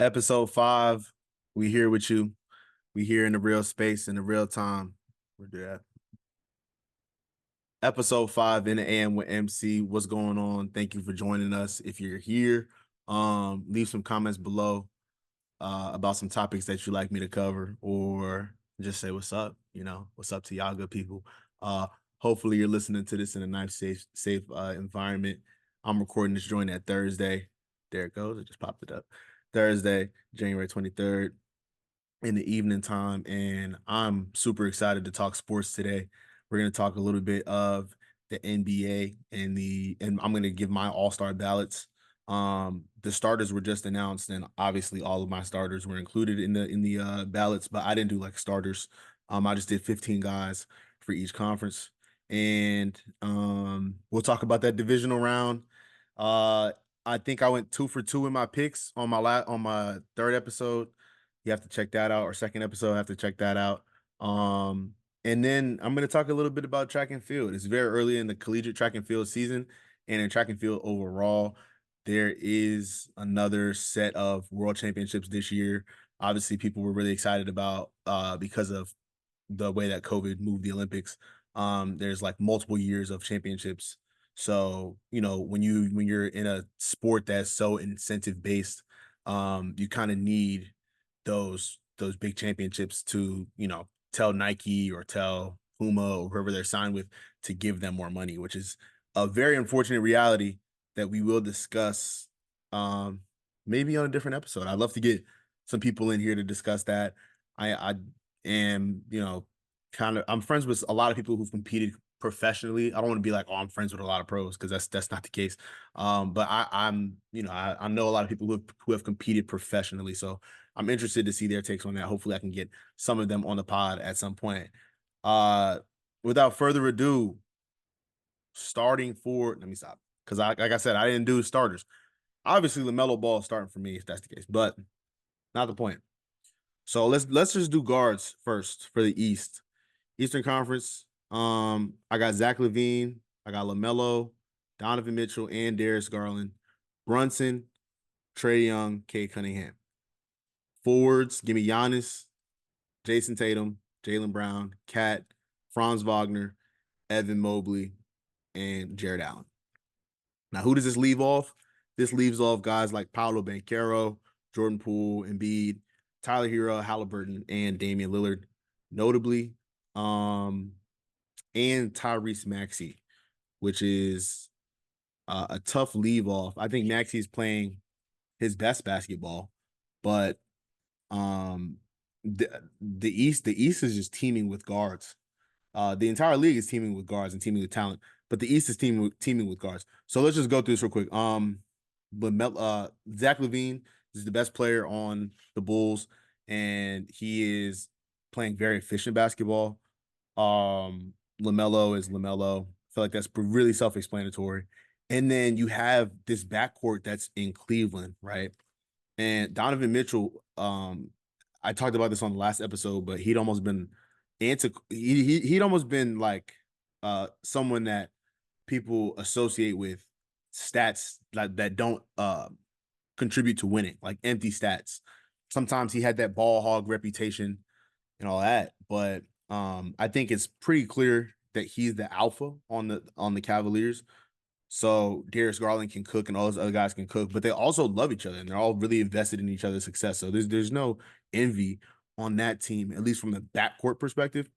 Episode 5. We here with you. We here in the real space, in the real time. We're there. Episode 5 in the AM with MC. What's going on? Thank you for joining us. If you're here, leave some comments below about some topics that you'd like me to cover, or just say what's up. What's up to y'all good people. Uh, Hopefully you're listening to this in a nice, safe environment. I'm recording this joint at Thursday. There it goes. It just popped it up. Thursday, January 23rd in the evening time, and I'm super excited to talk sports today. We're going to talk a little bit of the NBA and I'm going to give my all-star ballots. The starters were just announced, and obviously all of my starters were included in the ballots, but I didn't do like starters. I just did 15 guys for each conference, and we'll talk about that divisional round. I think I went 2 for 2 in my picks on my third episode. You have to check that out. Or second episode, I have to check that out. And then I'm going to talk a little bit about track and field. It's very early in the collegiate track and field season, and in track and field overall, there is another set of world championships this year. Obviously, people were really excited about because of the way that COVID moved the Olympics. There's like multiple years of championships. So, when you're in a sport that's so incentive based, you kind of need those big championships to, tell Nike or tell Puma or whoever they're signed with to give them more money, which is a very unfortunate reality that we will discuss maybe on a different episode. I'd love to get some people in here to discuss that. I am, I'm friends with a lot of people who've competed professionally. I don't want to be like, oh, I'm friends with a lot of pros, because that's not the case. But I know a lot of people who have competed professionally. So I'm interested to see their takes on that. Hopefully I can get some of them on the pod at some point. Uh Without further ado, let me stop. Because like I said, I didn't do starters. Obviously, LaMelo Ball is starting for me if that's the case, but not the point. So let's just do guards first for the Eastern Conference. I got Zach LaVine, I got LaMelo, Donovan Mitchell, and Darius Garland, Brunson, Trae Young, Cade Cunningham. Forwards, give me Giannis, Jason Tatum, Jaylen Brown, Cat, Franz Wagner, Evan Mobley, and Jared Allen. Now, who does this leave off? This leaves off guys like Paolo Banchero, Jordan Poole, Embiid, Tyler Hero, Halliburton, and Damian Lillard, notably, and Tyrese Maxey, which is a tough leave off. I think Maxey is playing his best basketball, but the East is just teaming with guards. The entire league is teaming with guards and teaming with talent, but the East is teaming with guards. So let's just go through this real quick. But Zach LaVine is the best player on the Bulls, and he is playing very efficient basketball. LaMelo is LaMelo. I feel like that's really self-explanatory. And then you have this backcourt that's in Cleveland, right? And Donovan Mitchell, I talked about this on the last episode, but he'd almost been he'd almost been like someone that people associate with stats that don't contribute to winning, like empty stats. Sometimes he had that ball hog reputation and all that, but I think it's pretty clear that he's the alpha on the Cavaliers. So Darius Garland can cook and all those other guys can cook, but they also love each other and they're all really invested in each other's success. So there's no envy on that team, at least from the backcourt perspective.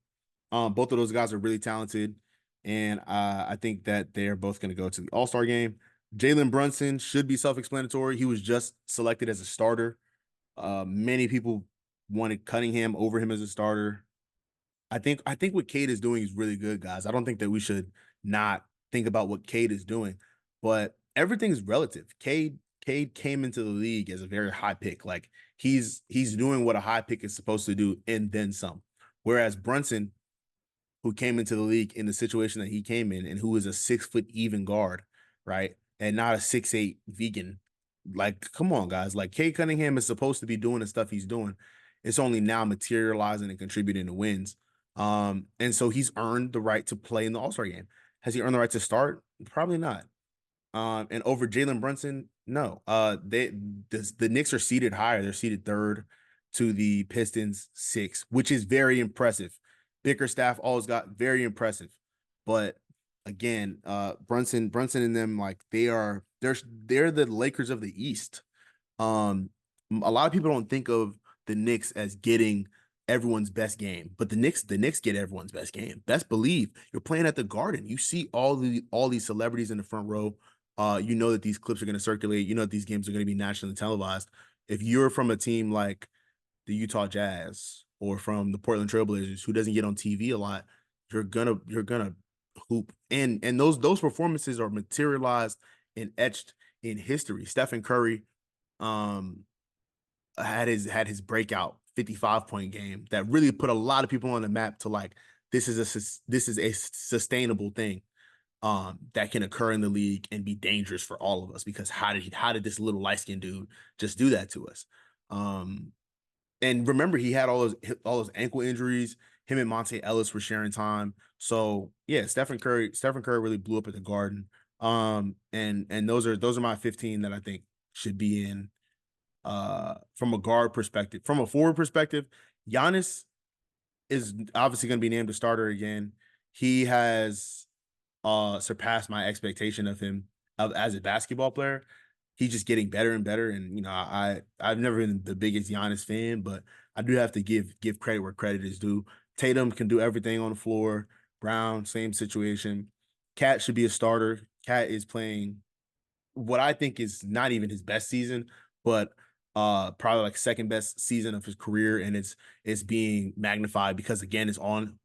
Both of those guys are really talented, and I think that they're both going to go to the All-Star game. Jalen Brunson should be self-explanatory. He was just selected as a starter. Many people wanted Cunningham over him as a starter. I think what Cade is doing is really good, guys. I don't think that we should not think about what Cade is doing, but everything's relative. Cade came into the league as a very high pick. Like he's doing what a high pick is supposed to do and then some. Whereas Brunson, who came into the league in the situation that he came in and who is a 6 foot even guard, right? And not a 6'8" vegan. Like, come on, guys. Like Cade Cunningham is supposed to be doing the stuff he's doing. It's only now materializing and contributing to wins. And so he's earned the right to play in the All-Star game. Has he earned the right to start? Probably not. And over Jalen Brunson, no. The Knicks are seated higher. They're seated third to the Pistons 6, which is very impressive. Bickerstaff always got very impressive. But again, Brunson and them, like they're the Lakers of the East. A lot of people don't think of the Knicks as getting everyone's best game, but the Knicks get everyone's best game. Best believe you're playing at the Garden. You see all these celebrities in the front row. You know that these clips are going to circulate. You know that these games are going to be nationally televised. If you're from a team like the Utah Jazz or from the Portland Trailblazers, who doesn't get on TV a lot, you're gonna hoop. And those performances are materialized and etched in history. Stephen Curry, um, had his breakout 55-point game that really put a lot of people on the map to like this is a sustainable thing that can occur in the league and be dangerous for all of us because how did this little light-skinned dude just do that to us? And remember, he had all those ankle injuries. Him and Monte Ellis were sharing time. So yeah, Stephen Curry really blew up at the Garden. And those are my 15 that I think should be in from a guard perspective. From a forward perspective, Giannis is obviously going to be named a starter again. He has surpassed my expectation of him as a basketball player. He's just getting better and better. And I've never been the biggest Giannis fan, but I do have to give credit where credit is due. Tatum can do everything on the floor. Brown, same situation. Cat should be a starter. Cat is playing what I think is not even his best season, but probably like second best season of his career, and it's being magnified because again it's on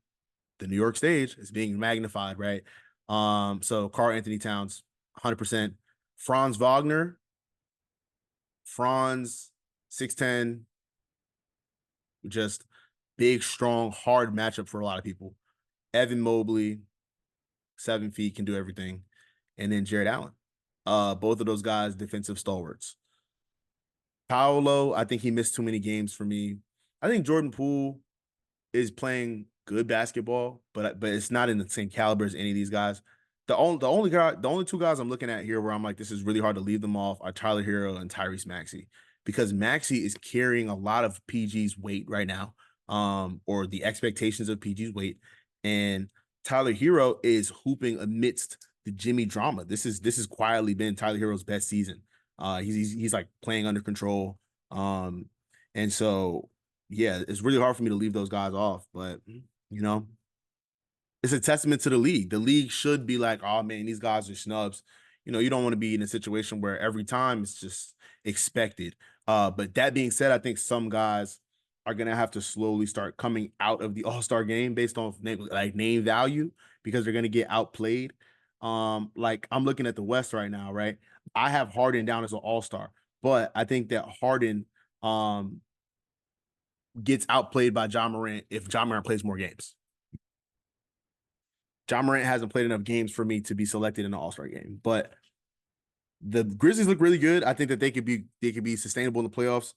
the New York stage. It's being magnified, right? So Karl Anthony Towns, 100%. Franz Wagner, Franz 6'10", just big, strong, hard matchup for a lot of people. Evan Mobley, 7 feet, can do everything, and then Jared Allen. Both of those guys, defensive stalwarts. Paolo, I think he missed too many games for me. I think Jordan Poole is playing good basketball, but it's not in the same caliber as any of these guys. The only two guys I'm looking at here where I'm like, this is really hard to leave them off are Tyler Hero and Tyrese Maxey, because Maxey is carrying a lot of PG's weight right now, or the expectations of PG's weight, and Tyler Hero is hooping amidst the Jimmy drama. This has quietly been Tyler Hero's best season. He's like playing under control. And so yeah, it's really hard for me to leave those guys off, but you know, it's a testament to the league. The league should be like, oh man, these guys are snubs. You don't want to be in a situation where every time it's just expected. But that being said, I think some guys are gonna have to slowly start coming out of the All-Star game based on name value because they're gonna get outplayed. Like I'm looking at the West right now, right? I have Harden down as an All-Star, but I think that Harden gets outplayed by John Morant if John Morant plays more games. John Morant hasn't played enough games for me to be selected in the All-Star game, but the Grizzlies look really good. I think that they could be sustainable in the playoffs.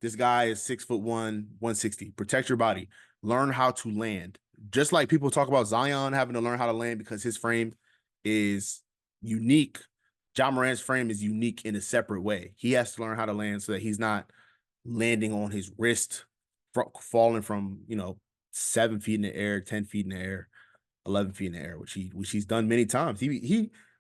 This guy is 6'1", 160. Protect your body. Learn how to land. Just like people talk about Zion having to learn how to land because his frame is unique. John Morant's frame is unique in a separate way. He has to learn how to land so that he's not landing on his wrist, falling from 7 feet in the air, 10 feet in the air, 11 feet in the air, which he's done many times.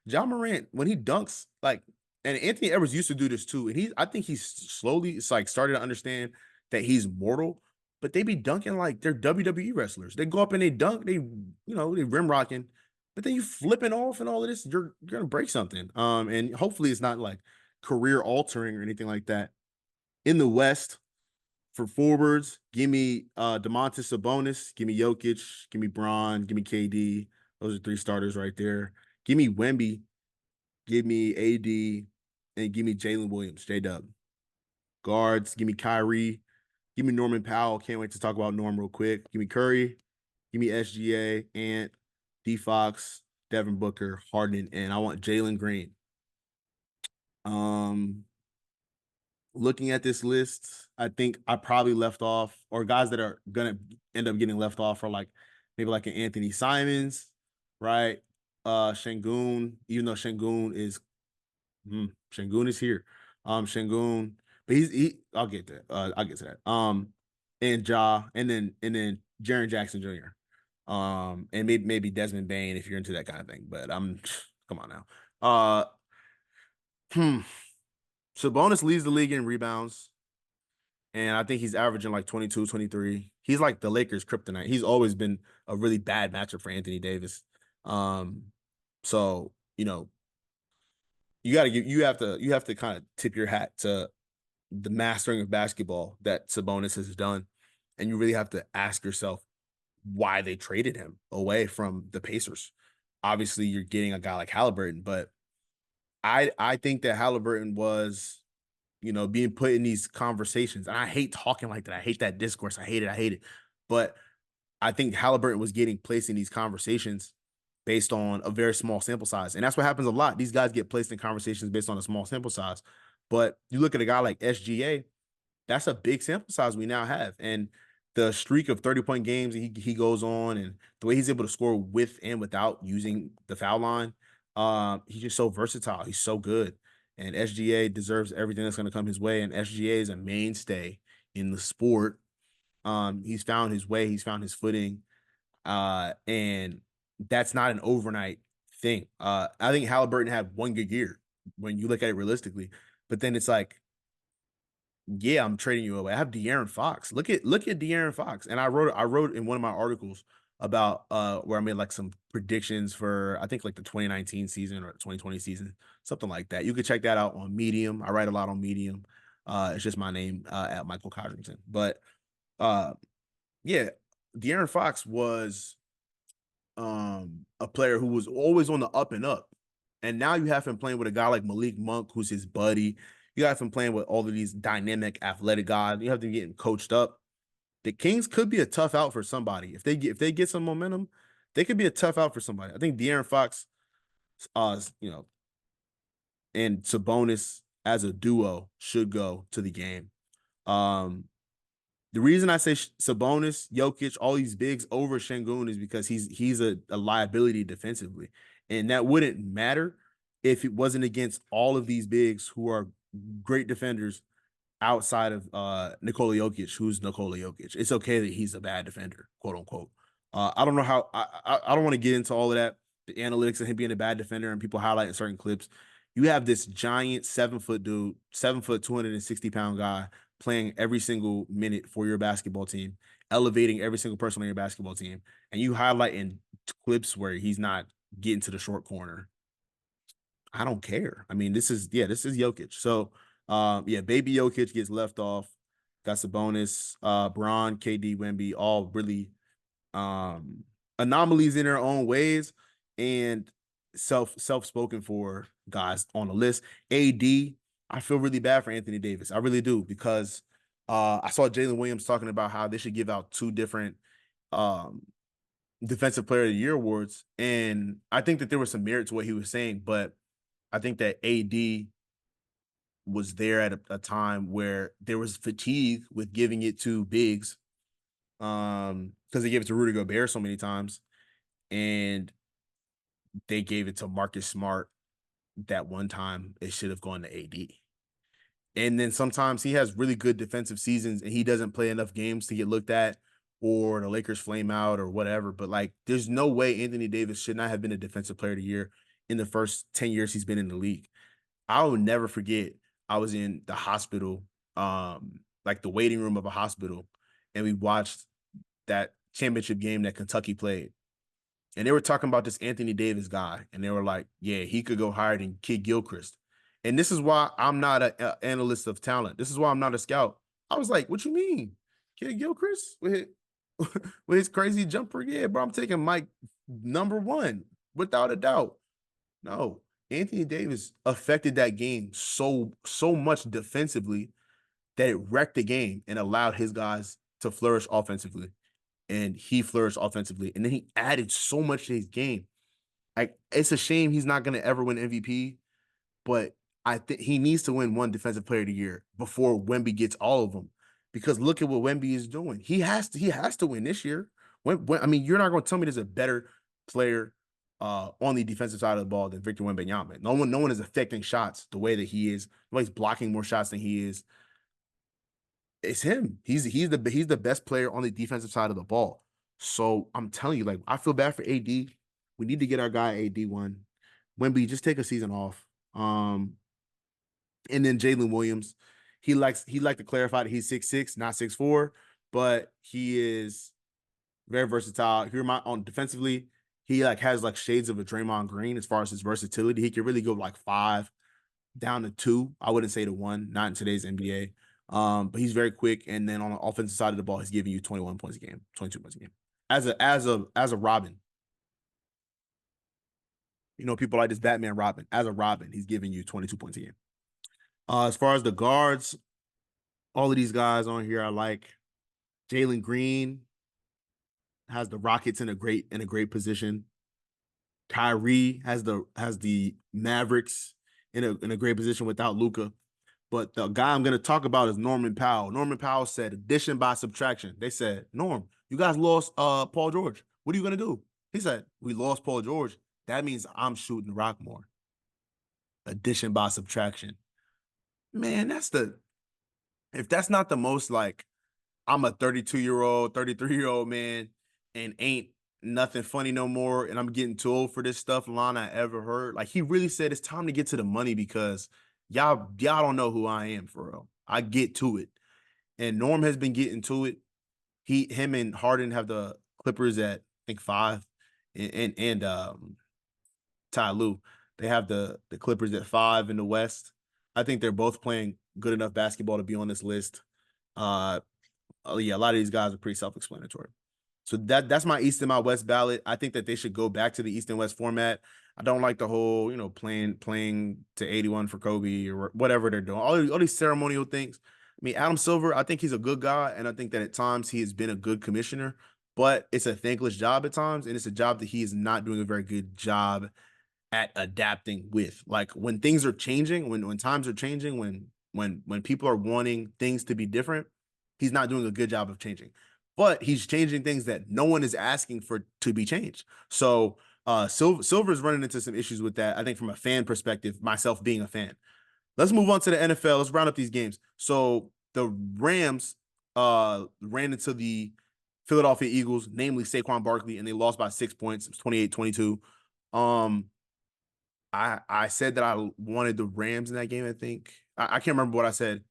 John Morant, when he dunks, like, and Anthony Edwards used to do this too, and I think he's slowly, it's like started to understand that he's mortal. But they be dunking like they're WWE wrestlers. They go up and they dunk, they rim rocking, but then you flipping off and all of this, you're gonna break something. And hopefully it's not like career altering or anything like that. In the West, for forwards, give me Domantas Sabonis, give me Jokic, give me Bron, give me KD. Those are three starters right there. Give me Wemby, give me AD, and give me Jalen Williams, J-Dub. Guards, give me Kyrie, give me Norman Powell. Can't wait to talk about Norm real quick. Give me Curry, give me SGA, Ant, D Fox, Devin Booker, Harden, and I want Jalen Green. Looking at this list, I think I probably left off, or guys that are gonna end up getting left off are like maybe like an Anthony Simons, right? Şengün, even though Şengün is Şengün is here. Şengün, but I'll get that. I'll get to that. And Ja, and then Jaren Jackson Jr. And maybe Desmond Bain if you're into that kind of thing. But I'm come on now. Hmm. Sabonis leads the league in rebounds, and I think he's averaging like 22, 23. He's like the Lakers' kryptonite. He's always been a really bad matchup for Anthony Davis. Um, so you have to kind of tip your hat to the mastering of basketball that Sabonis has done, and you really have to ask yourself why they traded him away from the Pacers. Obviously, you're getting a guy like Halliburton, but I think that Halliburton was being put in these conversations, and I hate talking like that. I hate that discourse. I hate it. I hate it. But I think Halliburton was getting placed in these conversations based on a very small sample size. And that's what happens a lot. These guys get placed in conversations based on a small sample size. But you look at a guy like SGA, that's a big sample size we now have. And the streak of 30-point games he goes on, and the way he's able to score with and without using the foul line, he's just so versatile. He's so good. And SGA deserves everything that's going to come his way. And SGA is a mainstay in the sport. He's found his way, he's found his footing. And that's not an overnight thing. I think Halliburton had one good year when you look at it realistically, but then it's like, yeah, I'm trading you away. I have De'Aaron Fox. Look at De'Aaron Fox. And I wrote in one of my articles about where I made like some predictions for I think like the 2019 season or 2020 season, something like that. You could check that out on Medium. I write a lot on Medium. It's just my name at Michael Codrington. But uh yeah, De'Aaron Fox was a player who was always on the up and up. And now you have him playing with a guy like Malik Monk, who's his buddy. You have him playing with all of these dynamic, athletic guys. You have them getting coached up. The Kings could be a tough out for somebody if they get some momentum. They could be a tough out for somebody. I think De'Aaron Fox, and Sabonis as a duo should go to the game. Um, the reason I say Sabonis, Jokic, all these bigs over Şengün is because he's a liability defensively, and that wouldn't matter if it wasn't against all of these bigs who are great defenders outside of Nikola Jokic, who's Nikola Jokic. It's okay that he's a bad defender, quote unquote. I don't know how I don't want to get into all of that, the analytics of him being a bad defender and people highlighting certain clips. You have this giant 7-foot dude, 7 foot, 260-pound guy playing every single minute for your basketball team, elevating every single person on your basketball team, and you highlight in clips where he's not getting to the short corner. I don't care. I mean, this is Jokic. So yeah, baby Jokic gets left off. Got Sabonis, Bron, KD, Wemby, all really anomalies in their own ways and self-spoken for guys on the list. AD, I feel really bad for Anthony Davis. I really do, because I saw Jalen Williams talking about how they should give out two different um defensive player of the year awards. And I think that there was some merit to what he was saying, but I think that AD was there at a time where there was fatigue with giving it to bigs, because they gave it to Rudy Gobert so many times, and they gave it to Marcus Smart that one time. It should have gone to AD. And then sometimes he has really good defensive seasons and he doesn't play enough games to get looked at, or the Lakers flame out or whatever. But like, there's no way Anthony Davis should not have been a defensive player of the year in the first 10 years he's been in the league. I will never forget, I was in the hospital, like the waiting room of a hospital, and we watched that championship game that Kentucky played. And they were talking about this Anthony Davis guy, and they were like, yeah, he could go higher than Kid Gilchrist. And this is why I'm not an analyst of talent. This is why I'm not a scout. I was like, what you mean? Kid Gilchrist with his crazy jumper? Yeah, bro, I'm taking Mike number one without a doubt. No, Anthony Davis affected that game so much defensively that it wrecked the game and allowed his guys to flourish offensively. And he flourished offensively. And then he added so much to his game. Like, it's a shame he's not going to ever win MVP, but I think he needs to win one defensive player of the year before Wemby gets all of them. Because look at what Wemby is doing. He has to win this year. I mean, you're not going to tell me there's a better player on the defensive side of the ball than Victor Wembanyama. No one is affecting shots the way that he is. Nobody's blocking more shots than he is. It's him. He's the best player on the defensive side of the ball. So I'm telling you, like, I feel bad for AD. We need to get our guy AD one. Wemby, just take a season off. And then Jalen Williams, he likes to clarify that he's 6'6", not 6'4", but he is very versatile. Here, on defensively, he like has like shades of a Draymond Green as far as his versatility. He can really go like 5 down to 2. I wouldn't say to 1, not in today's NBA. But he's very quick. And then on the offensive side of the ball, he's giving you 21 points a game, 22 points a game. As a Robin. You know, people like this Batman Robin. As a Robin, he's giving you 22 points a game. As far as the guards, all of these guys on here, I like. Jalen Green has the Rockets in a great position. Kyrie has the Mavericks in a great position without Luka. But the guy I'm going to talk about is Norman Powell. Norman Powell said addition by subtraction. They said, Norm, you guys lost Paul George. What are you going to do? He said, we lost Paul George. That means I'm shooting the rock more. Addition by subtraction. Man, if that's not the most like, I'm a 32-year-old, 33-year-old man and ain't nothing funny no more, and I'm getting too old for this stuff line I ever heard. Like, he really said it's time to get to the money because y'all don't know who I am for real. I get to it. And Norm has been getting to it. Him and Harden have the Clippers at, I think, 5. And Ty Lue, they have the Clippers at 5 in the West. I think they're both playing good enough basketball to be on this list. Yeah, a lot of these guys are pretty self-explanatory. So that's my East and my West ballot. I think that they should go back to the East and West format. I don't like the whole, playing to 81 for Kobe or whatever they're doing. All these ceremonial things. I mean, Adam Silver, I think he's a good guy, and I think that at times he has been a good commissioner, but it's a thankless job at times, and it's a job that he is not doing a very good job at adapting with. Like, when things are changing, when times are changing, when people are wanting things to be different, he's not doing a good job of changing. But he's changing things that no one is asking for to be changed. So Silver's running into some issues with that, I think, from a fan perspective, myself being a fan. Let's move on to the NFL. Let's round up these games. So the Rams ran into the Philadelphia Eagles, namely Saquon Barkley, and they lost by 6 points. It was 28-22. I said that I wanted the Rams in that game, I think. I can't remember what I said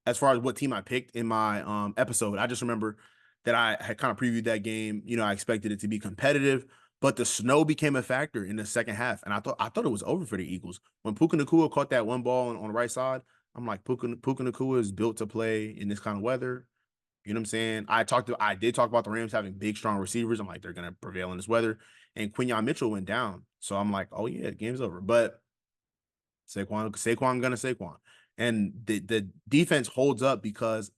as far as what team I picked in my episode. I just remember that I had kind of previewed that game. I expected it to be competitive, but the snow became a factor in the second half, and I thought it was over for the Eagles. When Puka Nacua caught that one ball on the right side, I'm like, Puka Nacua is built to play in this kind of weather. You know what I'm saying? I did talk about the Rams having big, strong receivers. I'm like, they're going to prevail in this weather. And Quinyon Mitchell went down. So I'm like, oh, yeah, game's over. But Saquon going to Saquon. And the defense holds up because,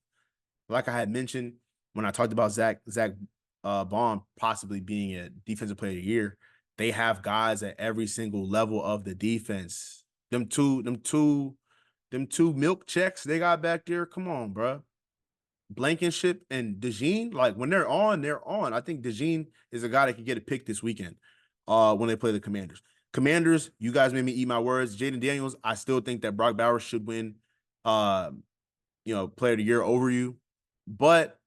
like I had mentioned when I talked about Zach Baum possibly being a defensive player of the year, they have guys at every single level of the defense. Them two milk checks they got back there. Come on, bro. Blankenship and DeJean, like, when they're on, they're on. I think DeJean is a guy that can get a pick this weekend when they play the Commanders. Commanders, you guys made me eat my words. Jaden Daniels, I still think that Brock Bowers should win player of the year over you. But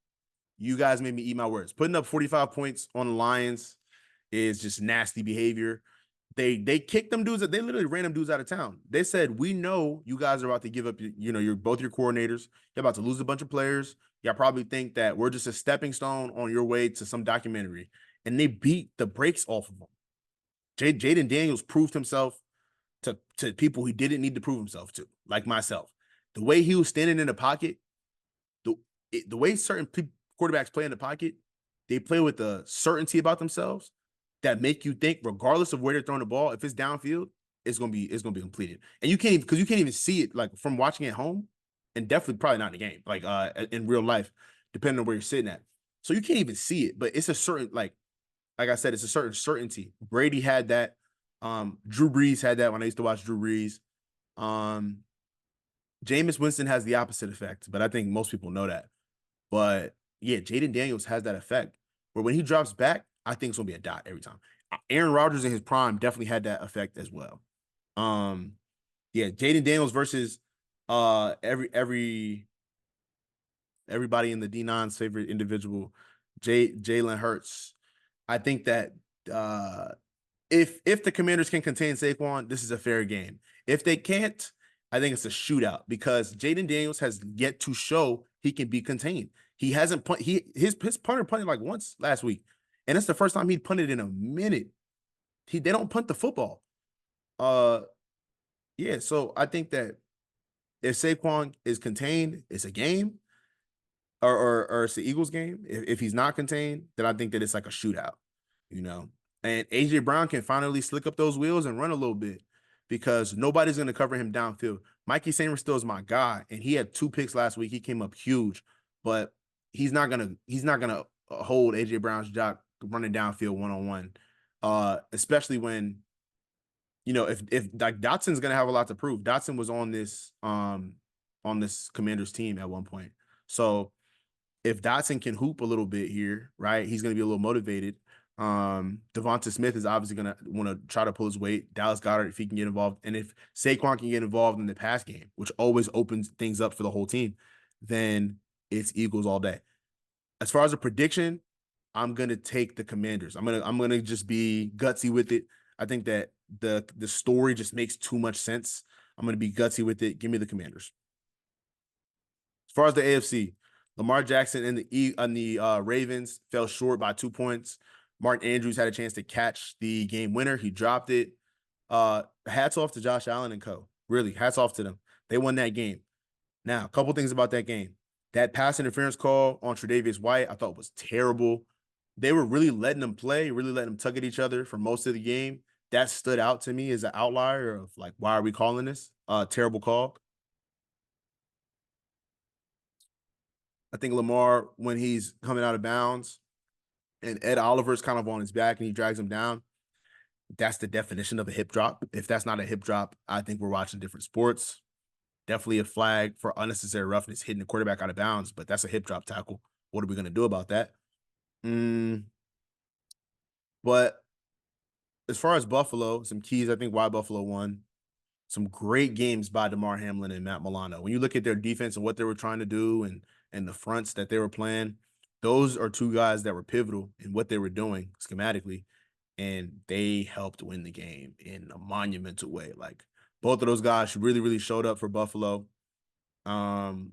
you guys made me eat my words. Putting up 45 points on the Lions is just nasty behavior. They kicked them dudes. They literally ran them dudes out of town. They said, we know you guys are about to give up, you're both your coordinators. You're about to lose a bunch of players. Y'all probably think that we're just a stepping stone on your way to some documentary. And they beat the brakes off of them. Jaden Daniels proved himself to people he didn't need to prove himself to, like myself. The way he was standing in the pocket, the way certain quarterbacks play in the pocket, they play with a certainty about themselves that make you think, regardless of where they're throwing the ball, if it's downfield, it's gonna be completed. And you can't even see it, like, from watching at home, and definitely probably not in the game, like in real life, depending on where you're sitting at. So you can't even see it, but it's a certain, like I said, it's a certain certainty. Brady had that. Drew Brees had that when I used to watch Drew Brees. Jameis Winston has the opposite effect, but I think most people know that. But yeah, Jaden Daniels has that effect where when he drops back, I think it's gonna be a dot every time. Aaron Rodgers in his prime definitely had that effect as well. Yeah, Jaden Daniels versus everybody in the D9's favorite individual, Jalen Hurts. I think that uh if the Commanders can contain Saquon, this is a fair game. If they can't, I think it's a shootout because Jaden Daniels has yet to show he can be contained. He hasn't his punter punted like once last week, and it's the first time he punted in a minute. They don't punt the football. Uh, yeah. So I think that if Saquon is contained, it's a game, or it's the Eagles game. If he's not contained, then I think that it's like a shootout, you know. And AJ Brown can finally slick up those wheels and run a little bit because nobody's going to cover him downfield. Mikey Samer still is my guy, and he had 2 picks last week. He came up huge, but he's not gonna hold AJ Brown's jock running downfield 1-on-1, especially when if like Dotson's gonna have a lot to prove. Dotson was on this Commanders team at one point, so if Dotson can hoop a little bit here, right, he's going to be a little motivated. Devonta Smith is obviously going to want to try to pull his weight. Dallas Goedert, if he can get involved, and if Saquon can get involved in the pass game, which always opens things up for the whole team, then it's Eagles all day. As far as a prediction, I'm going to take the Commanders. I'm gonna just be gutsy with it. I think that the story just makes too much sense. I'm going to be gutsy with it. Give me the Commanders. As far as the AFC, Lamar Jackson and the Ravens fell short by 2 points. Martin Andrews had a chance to catch the game winner. He dropped it. Hats off to Josh Allen and co. Really, hats off to them. They won that game. Now, a couple things about that game. That pass interference call on Tre'Davious White, I thought was terrible. They were really letting them play, really letting them tug at each other for most of the game. That stood out to me as an outlier of like, why are we calling this? Terrible call. I think Lamar, when he's coming out of bounds and Ed Oliver's kind of on his back and he drags him down, that's the definition of a hip drop. If that's not a hip drop, I think we're watching different sports. Definitely a flag for unnecessary roughness hitting the quarterback out of bounds, but that's a hip drop tackle. What are we going to do about that? But as far as Buffalo, some keys, I think why Buffalo won. Some great games by DeMar Hamlin and Matt Milano. When you look at their defense and what they were trying to do and the fronts that they were playing, those are 2 guys that were pivotal in what they were doing schematically, and they helped win the game in a monumental way. Like both of those guys really, really showed up for Buffalo. And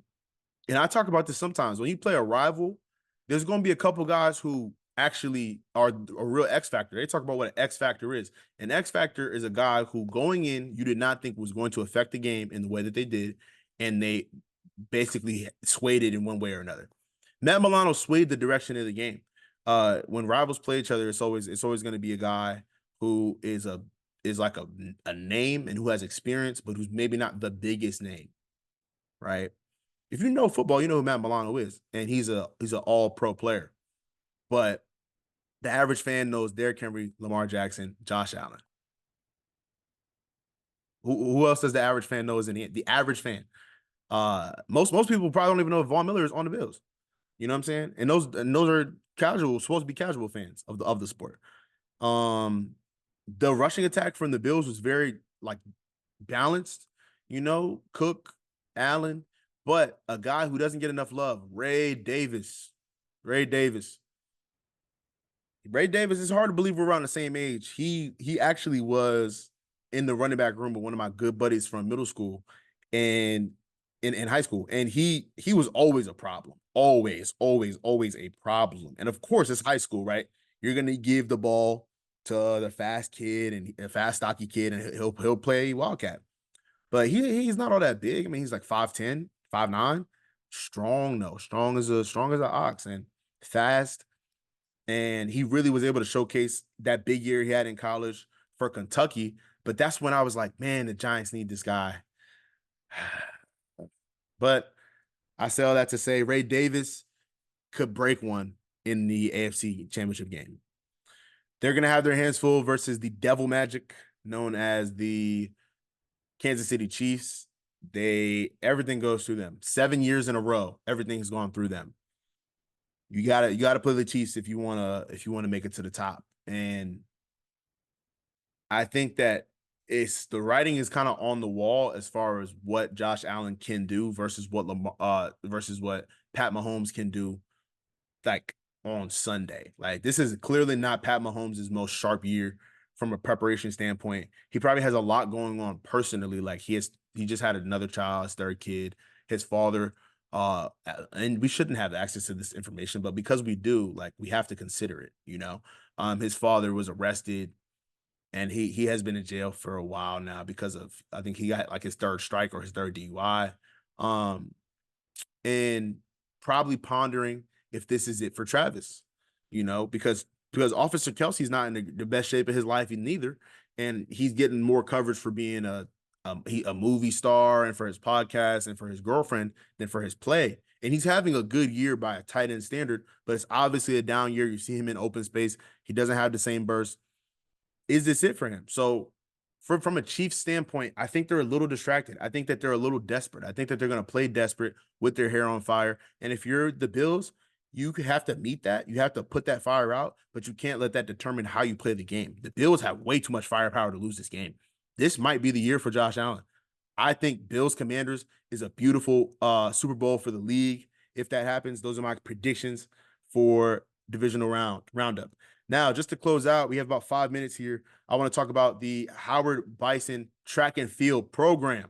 I talk about this sometimes. When you play a rival, there's going to be a couple guys who actually are a real X factor. They talk about what an X factor is. An X factor is a guy who going in, you did not think was going to affect the game in the way that they did, and they basically swayed it in one way or another. Matt Milano swayed the direction of the game. When rivals play each other, it's always going to be a guy who is like a name and who has experience, but who's maybe not the biggest name, right? If you know football, you know who Matt Milano is, and he's an all-pro player. But the average fan knows Derrick Henry, Lamar Jackson, Josh Allen. Who else does the average fan know is in the average fan? Most people probably don't even know if Von Miller is on the Bills. You know what I'm saying? And those are casual, supposed to be casual fans of the sport. The rushing attack from the Bills was very like balanced. Cook, Allen, but a guy who doesn't get enough love, Ray Davis. Ray Davis is hard to believe we're around the same age. He actually was in the running back room with one of my good buddies from middle school and in high school. And he was always a problem. Always a problem. And of course, it's high school, right? You're gonna give the ball to the fast kid and a fast, stocky kid, and he'll play Wildcat. But he's not all that big. I mean, he's like 5'10, 5'9. Strong, though. Strong as an ox and fast. And he really was able to showcase that big year he had in college for Kentucky. But that's when I was like, man, the Giants need this guy. But I say all that to say Ray Davis could break one in the AFC Championship game. They're going to have their hands full versus the Devil Magic, known as the Kansas City Chiefs. Everything goes through them. 7 years in a row, everything's gone through them. You gotta play the Chiefs if you wanna make it to the top. And I think that the writing is kind of on the wall as far as what Josh Allen can do versus what versus what Pat Mahomes can do like on Sunday. Like this is clearly not Pat Mahomes' most sharp year from a preparation standpoint. He probably has a lot going on personally. Like he just had another child, his third kid, his father. And we shouldn't have access to this information, but because we do, like we have to consider it, you know. His father was arrested and he has been in jail for a while now because of I think he got like his third strike or his third DUI. Um, and probably pondering if this is it for Travis, you know, because Officer Kelsey's not in the best shape of his life neither, and he's getting more coverage for being a movie star and for his podcast and for his girlfriend than for his play. And he's having a good year by a tight end standard, but it's obviously a down year. You see him in open space. He doesn't have the same burst. Is this it for him? So from a Chiefs standpoint, I think they're a little distracted. I think that they're a little desperate. I think that they're going to play desperate with their hair on fire. And if you're the Bills, you have to meet that. You have to put that fire out, but you can't let that determine how you play the game. The Bills have way too much firepower to lose this game. This might be the year for Josh Allen. I think Bills Commanders is a beautiful Super Bowl for the league. If that happens, those are my predictions for divisional roundup. Now, just to close out, we have about 5 minutes here. I want to talk about the Howard Bison track and field program.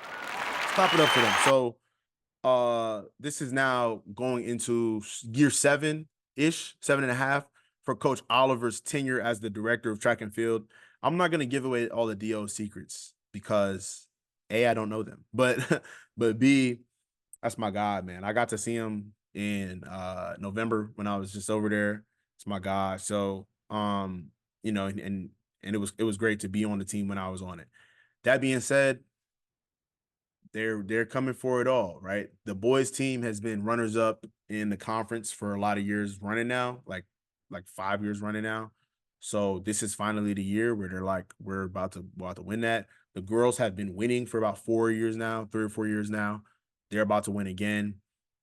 Let's clap it up for them. So this is now going into year 7-ish, 7.5 for Coach Oliver's tenure as the director of track and field. I'm not going to give away all the DO secrets because A, I don't know them, but but B, that's my guy, man. I got to see him in November when I was just over there. It's my guy. So you know, and it was great to be on the team when I was on it. That being said, they're coming for it all, right? The boys team has been runners up in the conference for a lot of years running now, like 5 years running now. So this is finally the year where they're like, we're about to win that. The girls have been winning for about 4 years now, 3 or 4 years now. They're about to win again.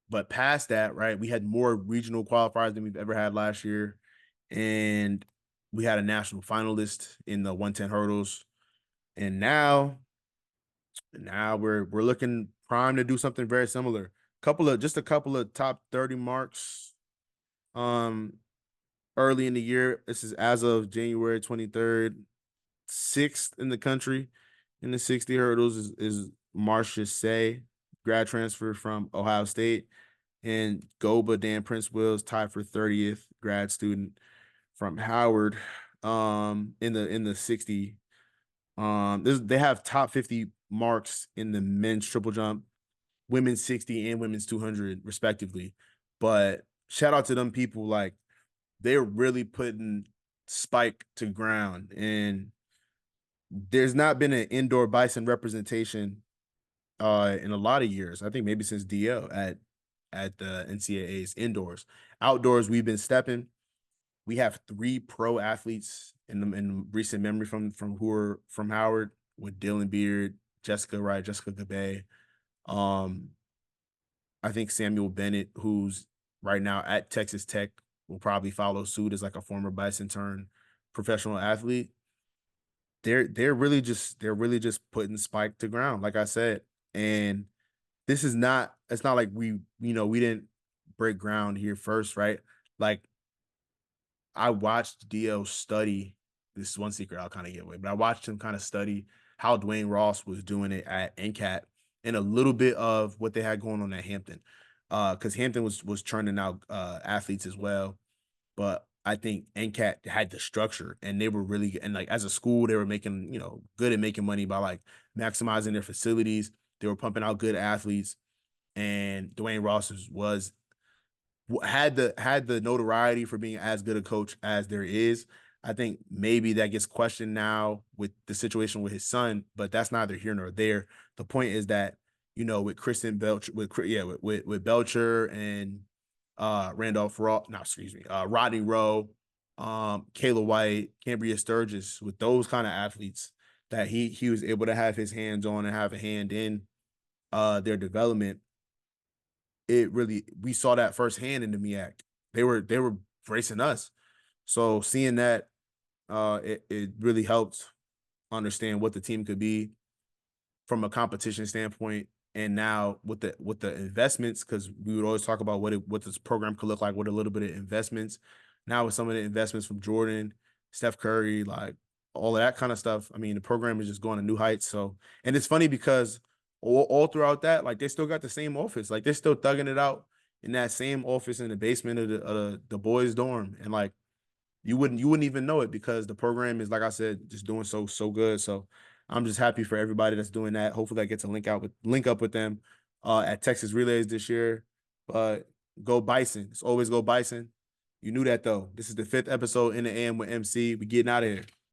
But past that, right, we had more regional qualifiers than we've ever had last year. And we had a national finalist in the 110 hurdles. And now we're looking prime to do something very similar. A couple of top 30 marks early in the year. This is as of January 23rd, 6th in the country in the 60 hurdles is Marcia Say, grad transfer from Ohio State, and Goba Dan Prince Wills tied for 30th, grad student from Howard in the 60. They have top 50 marks in the men's triple jump, women's 60 and women's 200 respectively. But shout out to them people, like they're really putting spike to ground, and there's not been an indoor Bison representation in a lot of years. I think maybe since DL at the NCAA's indoors. Outdoors, we've been stepping. We have 3 pro athletes in recent memory from who are from Howard with Dylan Beard, Jessica Wright, Jessica Gabe. I think Samuel Bennett, who's right now at Texas Tech, will probably follow suit as like a former Bison turned professional athlete. They're really just putting spike to ground, like I said. And this is not it's not like we didn't break ground here first, right? Like I watched DL study this is one secret I'll kind of give away, but I watched him kind of study how Dwayne Ross was doing it at NCAT and a little bit of what they had going on at Hampton. Because Hampton was churning out athletes as well. But I think NCAT had the structure and they were really and like as a school, they were making, good at making money by like maximizing their facilities. They were pumping out good athletes. And Dwayne Ross was had the notoriety for being as good a coach as there is. I think maybe that gets questioned now with the situation with his son, but that's neither here nor there. The point is that with Kristen Belcher, with Belcher and Randolph Raw, no, excuse me, Rodney Rowe, Kayla White, Cambria Sturgis, with those kind of athletes that he was able to have his hands on and have a hand in their development. We saw that firsthand in the MEAC. They were bracing us. So seeing that It really helped understand what the team could be from a competition standpoint. And now with the investments, because we would always talk about what this program could look like with a little bit of investments. Now with some of the investments from Jordan, Steph Curry, like all of that kind of stuff. I mean, the program is just going to new heights. So, and it's funny because all throughout that, like they still got the same office. Like they're still thugging it out in that same office in the basement of the boys' dorm. And like you wouldn't even know it because the program is, like I said, just doing so good. So I'm just happy for everybody that's doing that. Hopefully I get to link up with them at Texas Relays this year. But go Bison. It's always go Bison. You knew that though. This is the 5th episode in the AM with MC. We getting out of here.